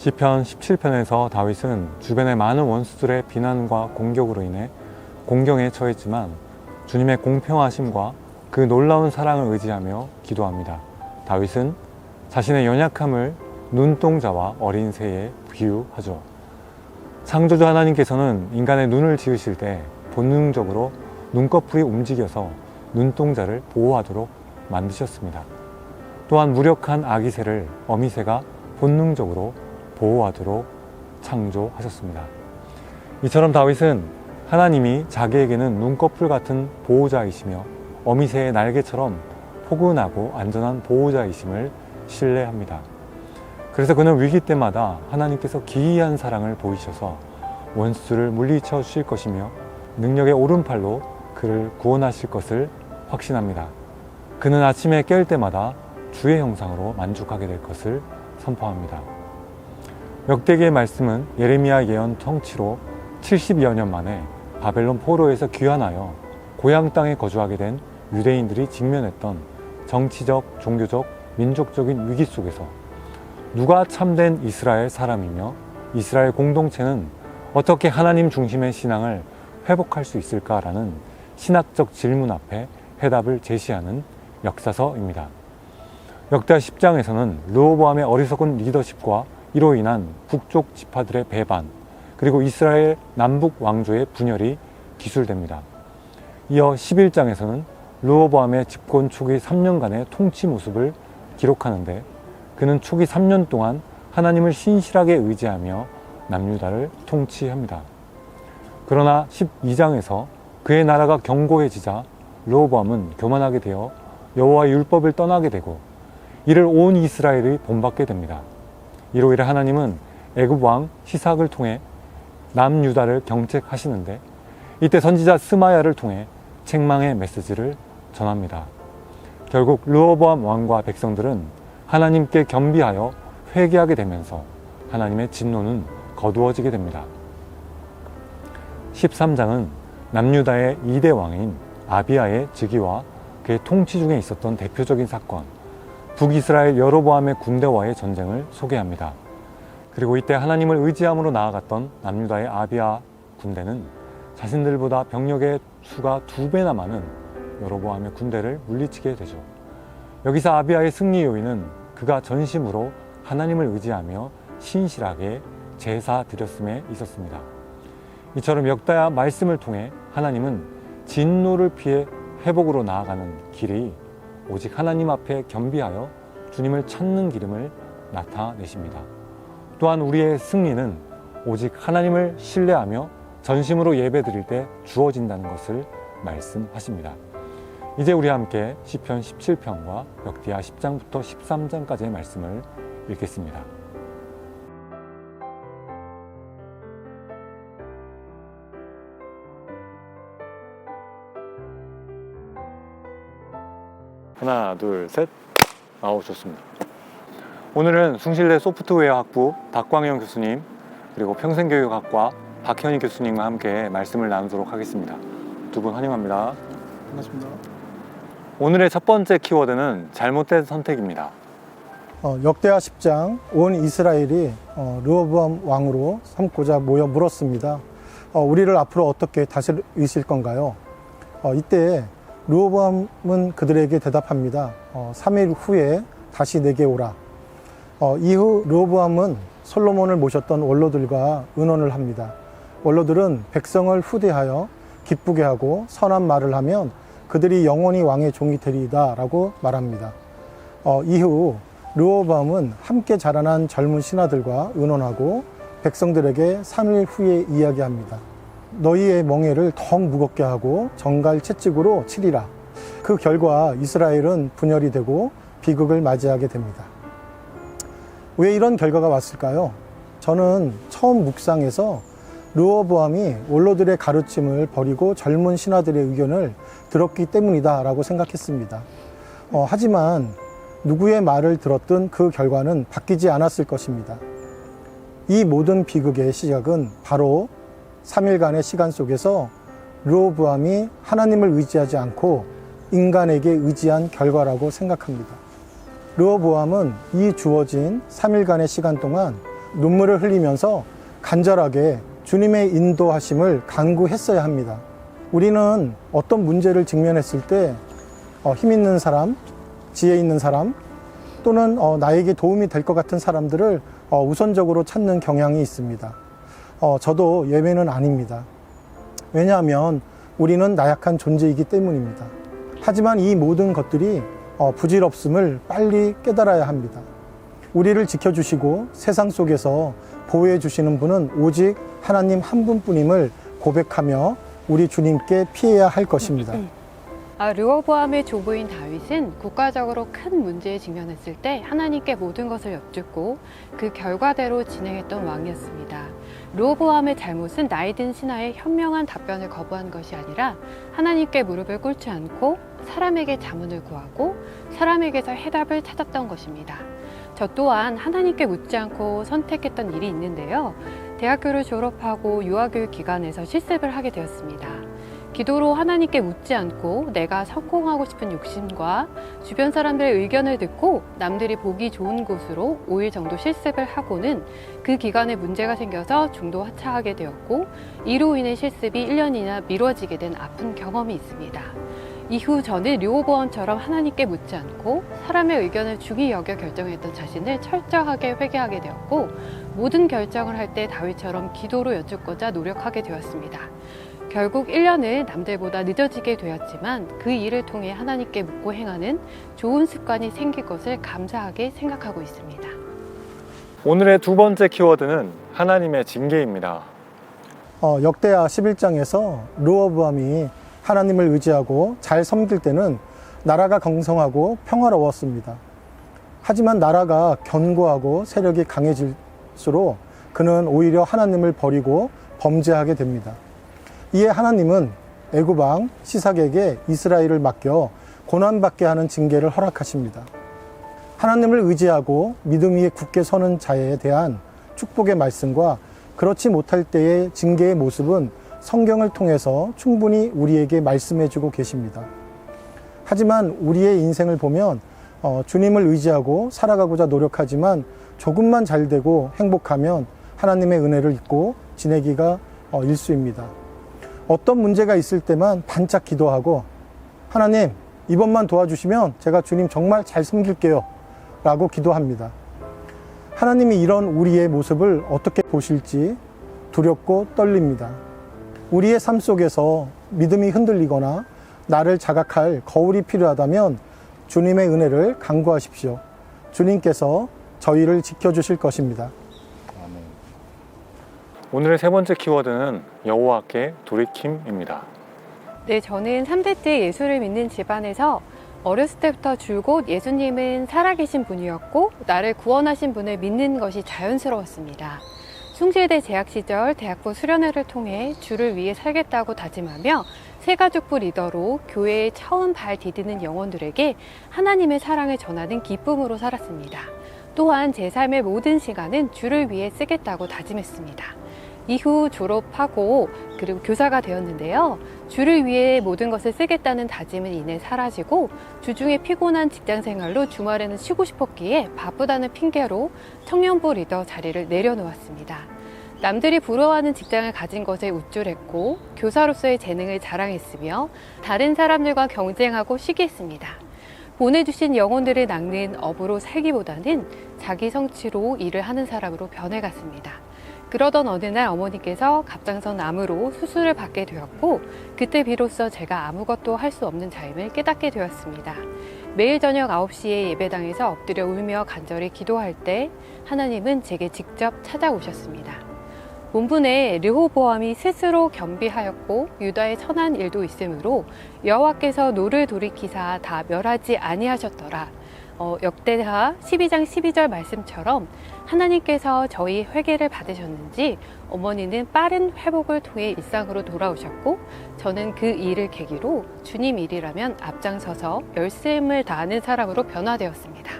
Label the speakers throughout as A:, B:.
A: 시편 17편에서 다윗은 주변의 많은 원수들의 비난과 공격으로 인해 공경에 처했지만 주님의 공평하심과 그 놀라운 사랑을 의지하며 기도합니다. 다윗은 자신의 연약함을 눈동자와 어린 새에 비유하죠. 창조주 하나님께서는 인간의 눈을 지으실 때 본능적으로 눈꺼풀이 움직여서 눈동자를 보호하도록 만드셨습니다. 또한 무력한 아기 새를 어미 새가 본능적으로 보호하도록 창조하셨습니다. 이처럼 다윗은 하나님이 자기에게는 눈꺼풀 같은 보호자이시며 어미 새의 날개처럼 포근하고 안전한 보호자이심을 신뢰합니다. 그래서 그는 위기 때마다 하나님께서 기이한 사랑을 보이셔서 원수를 물리쳐 주실 것이며 능력의 오른팔로 그를 구원하실 것을 확신합니다. 그는 아침에 깰 때마다 주의 형상으로 만족하게 될 것을 선포합니다. 역대기의 말씀은 예레미야 예언 통치로 70여 년 만에 바벨론 포로에서 귀환하여 고향 땅에 거주하게 된 유대인들이 직면했던 정치적, 종교적, 민족적인 위기 속에서 누가 참된 이스라엘 사람이며 이스라엘 공동체는 어떻게 하나님 중심의 신앙을 회복할 수 있을까라는 신학적 질문 앞에 해답을 제시하는 역사서입니다. 역대하 10장에서는 르호보암의 어리석은 리더십과 이로 인한 북쪽 지파들의 배반, 그리고 이스라엘 남북 왕조의 분열이 기술됩니다. 이어 11장에서는 르호보암의 집권 초기 3년간의 통치 모습을 기록하는데 그는 초기 3년 동안 하나님을 신실하게 의지하며 남유다를 통치합니다. 그러나 12장에서 그의 나라가 견고해지자 르호보암은 교만하게 되어 여호와의 율법을 떠나게 되고 이를 온 이스라엘이 본받게 됩니다. 이로 인해 하나님은 애굽 왕 시삭을 통해 남유다를 경책하시는데 이때 선지자 스마야를 통해 책망의 메시지를 전합니다. 결국 르호보암 왕과 백성들은 하나님께 겸비하여 회개하게 되면서 하나님의 진노는 거두어지게 됩니다. 13장은 남유다의 2대 왕인 아비야의 즉위와 그의 통치 중에 있었던 대표적인 사건, 북이스라엘 여로보암의 군대와의 전쟁을 소개합니다. 그리고 이때 하나님을 의지함으로 나아갔던 남유다의 아비야 군대는 자신들보다 병력의 수가 2배나 많은 여로보암의 군대를 물리치게 되죠. 여기서 아비야의 승리 요인은 그가 전심으로 하나님을 의지하며 신실하게 제사 드렸음에 있었습니다. 이처럼 역대하 말씀을 통해 하나님은 진노를 피해 회복으로 나아가는 길이 오직 하나님 앞에 겸비하여 주님을 찾는 길임을 나타내십니다. 또한 우리의 승리는 오직 하나님을 신뢰하며 전심으로 예배드릴 때 주어진다는 것을 말씀하십니다. 이제 우리 함께 시편 17편과 역대하 10장부터 13장까지의 말씀을 읽겠습니다. 하나, 둘, 셋. 아우, 좋습니다. 오늘은 숭실대 소프트웨어 학부 박광영 교수님 그리고 평생교육학과 박현희 교수님과 함께 말씀을 나누도록 하겠습니다. 두 분 환영합니다.
B: 반갑습니다.
A: 오늘의 첫 번째 키워드는 잘못된 선택입니다.
B: 역대하 10장 온 이스라엘이 르호보암 왕으로 삼고자 모여 물었습니다. 우리를 앞으로 어떻게 다스리실 건가요? 이때 르호보암은 그들에게 대답합니다. 3일 후에 다시 내게 오라. 이후 르호보암은 솔로몬을 모셨던 원로들과 의논을 합니다. 원로들은 백성을 후대하여 기쁘게 하고 선한 말을 하면 그들이 영원히 왕의 종이 되리이다 라고 말합니다. 이후 르호보암은 함께 자라난 젊은 신하들과 의논하고 백성들에게 3일 후에 이야기합니다. 너희의 멍에를 더욱 무겁게 하고 정갈 채찍으로 치리라. 그 결과 이스라엘은 분열이 되고 비극을 맞이하게 됩니다. 왜 이런 결과가 왔을까요? 저는 처음 묵상에서 르호보암이 원로들의 가르침을 버리고 젊은 신하들의 의견을 들었기 때문이다 라고 생각했습니다. 하지만 누구의 말을 들었든 그 결과는 바뀌지 않았을 것입니다. 이 모든 비극의 시작은 바로 3일간의 시간 속에서 르호보암이 하나님을 의지하지 않고 인간에게 의지한 결과라고 생각합니다. 르호보암은 이 주어진 3일간의 시간 동안 눈물을 흘리면서 간절하게 주님의 인도하심을 간구했어야 합니다. 우리는 어떤 문제를 직면했을 때 힘 있는 사람, 지혜 있는 사람, 또는 나에게 도움이 될 것 같은 사람들을 우선적으로 찾는 경향이 있습니다. 저도 예외는 아닙니다. 왜냐하면 우리는 나약한 존재이기 때문입니다. 하지만 이 모든 것들이 부질없음을 빨리 깨달아야 합니다. 우리를 지켜주시고 세상 속에서 보호해 주시는 분은 오직 하나님 한 분뿐임을 고백하며 우리 주님께 피해야 할 것입니다.
C: 르호보암의 조부인 다윗은 국가적으로 큰 문제에 직면했을 때 하나님께 모든 것을 여쭙고 그 결과대로 진행했던 왕이었습니다. 르호보암의 잘못은 나이든 신하의 현명한 답변을 거부한 것이 아니라 하나님께 무릎을 꿇지 않고 사람에게 자문을 구하고 사람에게서 해답을 찾았던 것입니다. 저 또한 하나님께 묻지 않고 선택했던 일이 있는데요. 대학교를 졸업하고 유아교육 기관에서 실습을 하게 되었습니다. 기도로 하나님께 묻지 않고 내가 성공하고 싶은 욕심과 주변 사람들의 의견을 듣고 남들이 보기 좋은 곳으로 5일 정도 실습을 하고는 그 기간에 문제가 생겨서 중도 하차하게 되었고 이로 인해 실습이 1년이나 미뤄지게 된 아픈 경험이 있습니다. 이후 저는 르호보암처럼 하나님께 묻지 않고 사람의 의견을 중히 여겨 결정했던 자신을 철저하게 회개하게 되었고 모든 결정을 할 때 다윗처럼 기도로 여쭙고자 노력하게 되었습니다. 결국 1년을 남들보다 늦어지게 되었지만 그 일을 통해 하나님께 묻고 행하는 좋은 습관이 생길 것을 감사하게 생각하고 있습니다.
A: 오늘의 두 번째 키워드는 하나님의 징계입니다.
B: 역대하 11장에서 르호보암이 하나님을 의지하고 잘 섬길 때는 나라가 강성하고 평화로웠습니다. 하지만 나라가 견고하고 세력이 강해질수록 그는 오히려 하나님을 버리고 범죄하게 됩니다. 이에 하나님은 애굽 왕 시삭에게 이스라엘을 맡겨 고난받게 하는 징계를 허락하십니다. 하나님을 의지하고 믿음 위에 굳게 서는 자에 대한 축복의 말씀과 그렇지 못할 때의 징계의 모습은 성경을 통해서 충분히 우리에게 말씀해주고 계십니다. 하지만 우리의 인생을 보면 주님을 의지하고 살아가고자 노력하지만 조금만 잘 되고 행복하면 하나님의 은혜를 잊고 지내기가 일쑤입니다. 어떤 문제가 있을 때만 반짝 기도하고 하나님 이번만 도와주시면 제가 주님 정말 잘 섬길게요 라고 기도합니다. 하나님이 이런 우리의 모습을 어떻게 보실지 두렵고 떨립니다. 우리의 삶 속에서 믿음이 흔들리거나 나를 자각할 거울이 필요하다면 주님의 은혜를 간구하십시오. 주님께서 저희를 지켜주실 것입니다.
A: 오늘의 세 번째 키워드는 여호와께 돌이킴입니다.
C: 네, 저는 3대째 예수를 믿는 집안에서 어렸을 때부터 줄곧 예수님은 살아계신 분이었고 나를 구원하신 분을 믿는 것이 자연스러웠습니다. 숭실대 재학 시절 대학부 수련회를 통해 주를 위해 살겠다고 다짐하며 새가족부 리더로 교회에 처음 발 디디는 영혼들에게 하나님의 사랑을 전하는 기쁨으로 살았습니다. 또한 제 삶의 모든 시간은 주를 위해 쓰겠다고 다짐했습니다. 이후 졸업하고 그리고 교사가 되었는데요. 주를 위해 모든 것을 쓰겠다는 다짐은 이내 사라지고 주중에 피곤한 직장 생활로 주말에는 쉬고 싶었기에 바쁘다는 핑계로 청년부 리더 자리를 내려놓았습니다. 남들이 부러워하는 직장을 가진 것에 우쭐했고 교사로서의 재능을 자랑했으며 다른 사람들과 경쟁하고 시기했습니다. 보내주신 영혼들을 낚는 업으로 살기보다는 자기 성취로 일을 하는 사람으로 변해갔습니다. 그러던 어느 날 어머니께서 갑상선 암으로 수술을 받게 되었고 그때 비로소 제가 아무것도 할 수 없는 자임을 깨닫게 되었습니다. 매일 저녁 9시에 예배당에서 엎드려 울며 간절히 기도할 때 하나님은 제게 직접 찾아오셨습니다. 본문에 르호보암이 스스로 겸비하였고 유다에 천한 일도 있으므로 여호와께서 노를 돌이키사 다 멸하지 아니하셨더라. 역대하 12장 12절 말씀처럼 하나님께서 저희 회개를 받으셨는지 어머니는 빠른 회복을 통해 일상으로 돌아오셨고 저는 그 일을 계기로 주님 일이라면 앞장서서 열심을 다하는 사람으로 변화되었습니다.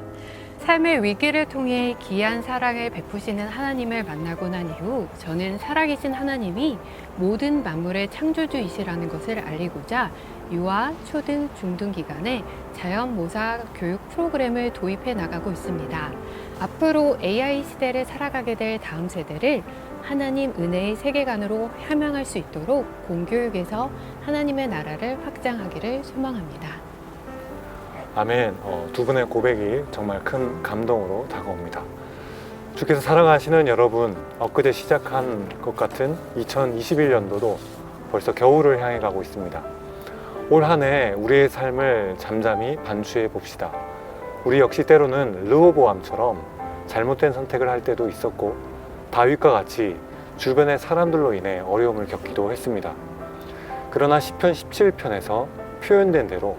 C: 삶의 위기를 통해 귀한 사랑을 베푸시는 하나님을 만나고 난 이후 저는 살아계신 하나님이 모든 만물의 창조주이시라는 것을 알리고자 유아, 초등, 중등 기간에 자연모사 교육 프로그램을 도입해 나가고 있습니다. 앞으로 AI 시대를 살아가게 될 다음 세대를 하나님 은혜의 세계관으로 함양할 수 있도록 공교육에서 하나님의 나라를 확장하기를 소망합니다.
A: 아멘. 두 분의 고백이 정말 큰 감동으로 다가옵니다. 주께서 사랑하시는 여러분, 엊그제 시작한 것 같은 2021년도도 벌써 겨울을 향해 가고 있습니다. 올 한 해 우리의 삶을 잠잠히 반추해 봅시다. 우리 역시 때로는 르호보암처럼 잘못된 선택을 할 때도 있었고 다윗과 같이 주변의 사람들로 인해 어려움을 겪기도 했습니다. 그러나 시편 17편에서 표현된 대로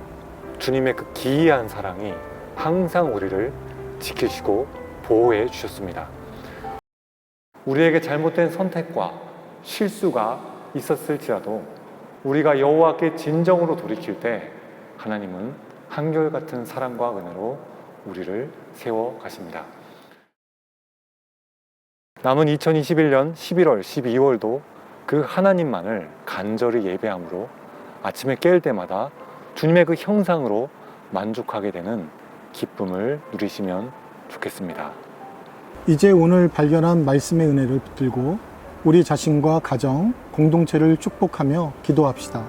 A: 주님의 그 기이한 사랑이 항상 우리를 지키시고 보호해 주셨습니다. 우리에게 잘못된 선택과 실수가 있었을지라도 우리가 여호와께 진정으로 돌이킬 때 하나님은 한결같은 사랑과 은혜로 우리를 세워 가십니다. 남은 2021년 11월, 12월도 그 하나님만을 간절히 예배함으로 아침에 깰 때마다 주님의 그 형상으로 만족하게 되는 기쁨을 누리시면 좋겠습니다.
B: 이제 오늘 발견한 말씀의 은혜를 붙들고 우리 자신과 가정, 공동체를 축복하며 기도합시다.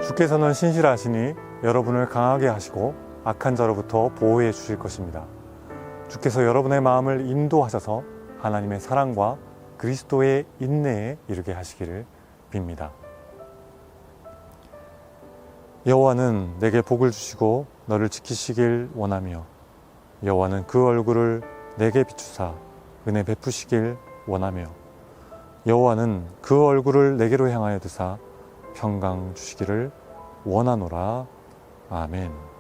A: 주께서는 신실하시니 여러분을 강하게 하시고 악한 자로부터 보호해 주실 것입니다. 주께서 여러분의 마음을 인도하셔서 하나님의 사랑과 그리스도의 인내에 이르게 하시기를 빕니다. 여호와는 내게 복을 주시고 너를 지키시길 원하며 여호와는 그 얼굴을 내게 비추사 은혜 베푸시길 원하며 여호와는 그 얼굴을 내게로 향하여 드사 평강 주시기를 원하노라. 아멘.